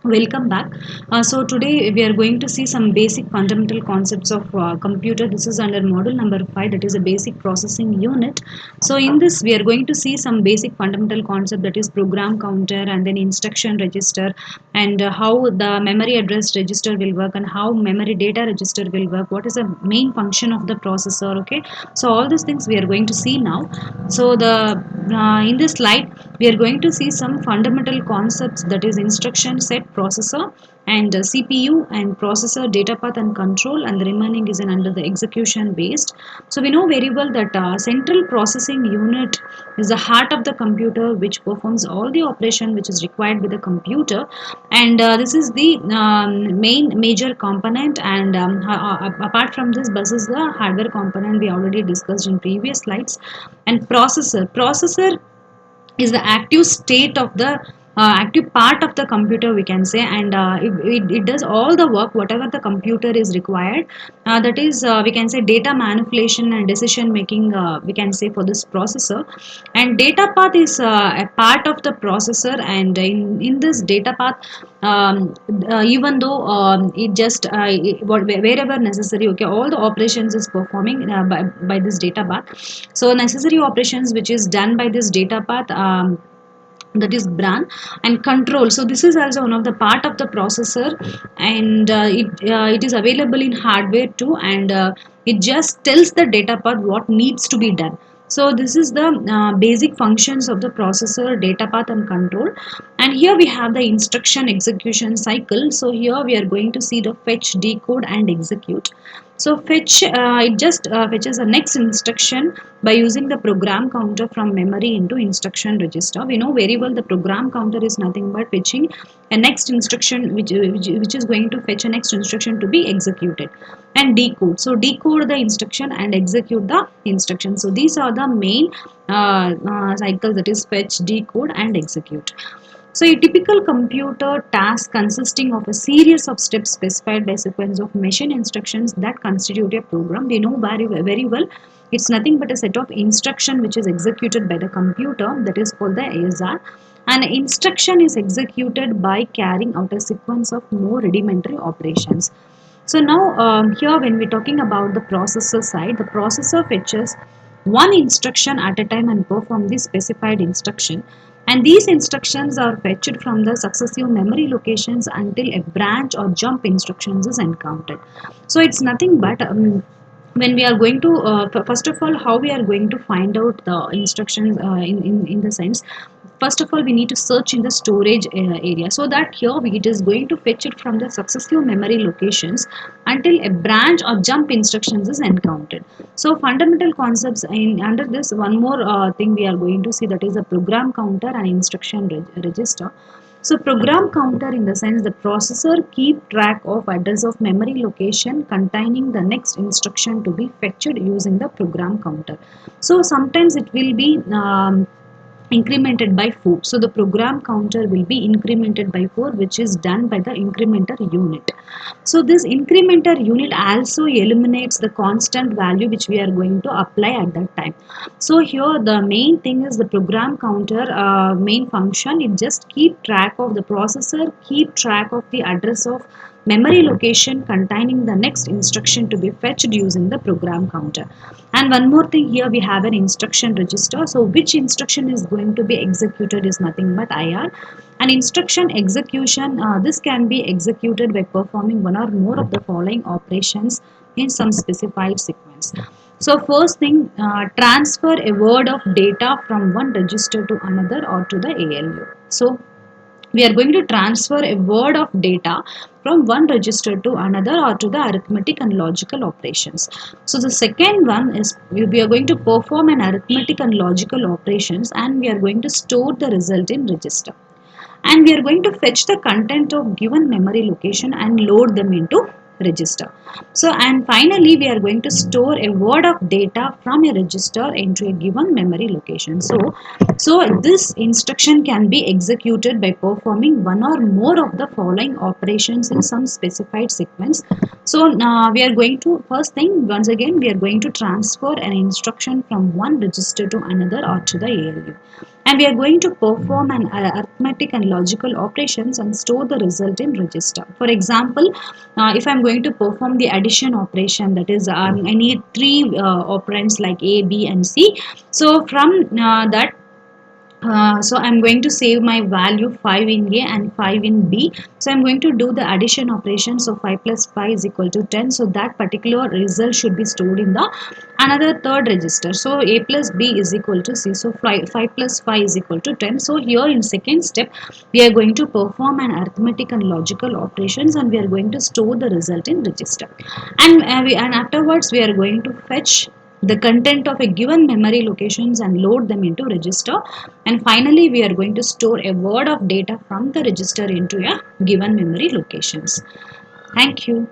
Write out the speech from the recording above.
Welcome back. So today we are going to see some basic fundamental concepts of computer. This is under module number 5, that is a basic processing unit. So in this we are going to see some basic fundamental concept, that is program counter and then instruction register, and how the memory address register will work and how memory data register will work, what is the main function of the processor. Okay, so all these things we are going to see now. So the in this slide we are going to see some fundamental concepts, that is instruction set, processor and CPU and processor, data path and control, and the remaining is under the execution based. So we know very well that central processing unit is the heart of the computer, which performs all the operation which is required with the computer, and this is the main major component, and apart from this bus is the hardware component we already discussed in previous slides. And processor is the active state of the active part of the computer, we can say, and it does all the work whatever the computer is required, that is we can say data manipulation and decision making, we can say, for this processor. And data path is a part of the processor, and in this data path, even though it just wherever necessary, okay, all the operations is performing by this data path. So necessary operations which is done by this data path, that is bran and control. So this is also one of the part of the processor, and it is available in hardware too, and it just tells the data path what needs to be done. So this is the basic functions of the processor, data path and control. And here we have the instruction execution cycle. So here we are going to see the fetch, decode and execute. So fetch, it just fetches the next instruction by using the program counter from memory into instruction register. We know very well the program counter is nothing but fetching a next instruction which is going to fetch a next instruction to be executed. And decode, so decode the instruction and execute the instruction. So these are the main cycles, that is fetch, decode and execute. So a typical computer task consisting of a series of steps specified by sequence of machine instructions that constitute a program. We know very well it's nothing but a set of instruction which is executed by the computer, that is called the ASR. An instruction is executed by carrying out a sequence of more rudimentary operations. So now here when we're talking about the processor side, the processor fetches one instruction at a time and perform the specified instruction, and these instructions are fetched from the successive memory locations until a branch or jump instructions is encountered. So it's nothing but when we are going to first of all, how we are going to find out the instructions in the sense, first of all we need to search in the storage area, so that here it is going to fetch it from the successive memory locations until a branch or jump instructions is encountered. So fundamental concepts in under this, one more thing we are going to see, that is a program counter and instruction register. So program counter, in the sense the processor keep track of address of memory location containing the next instruction to be fetched using the program counter. So sometimes it will be incremented by 4. So the program counter will be incremented by 4, which is done by the incrementer unit. So this incrementer unit also eliminates the constant value which we are going to apply at that time. So here the main thing is the program counter main function, it just keep track of the processor, keep track of the address of memory location containing the next instruction to be fetched using the program counter. And one more thing, here we have an instruction register. So which instruction is going to be executed is nothing but IR. An instruction execution, this can be executed by performing one or more of the following operations in some specified sequence. So first thing, transfer a word of data from one register to another or to the ALU. So we are going to transfer a word of data from one register to another or to the arithmetic and logical operations. So the second one is we are going to perform an arithmetic and logical operations, and we are going to store the result in register. And we are going to fetch the content of given memory location and load them into register. So and finally we are going to store a word of data from a register into a given memory location. So So this instruction can be executed by performing one or more of the following operations in some specified sequence. So now we are going to, first thing, once again we are going to transfer an instruction from one register to another or to the ALU, and we are going to perform an arithmetic and logical operations and store the result in register. For example, if I'm going to perform the addition operation, that is I need three operands like A, B and C. So from that, so I'm going to save my value 5 in A and 5 in B. So I'm going to do the addition operation. So 5 plus 5 is equal to 10. So that particular result should be stored in the another third register. So A plus B is equal to C. So 5 plus 5 is equal to 10. So here in second step, we are going to perform an arithmetic and logical operations, and we are going to store the result in register. And afterwards we are going to fetch the content of a given memory locations and load them into register, and finally we are going to store a word of data from the register into a given memory locations. Thank you.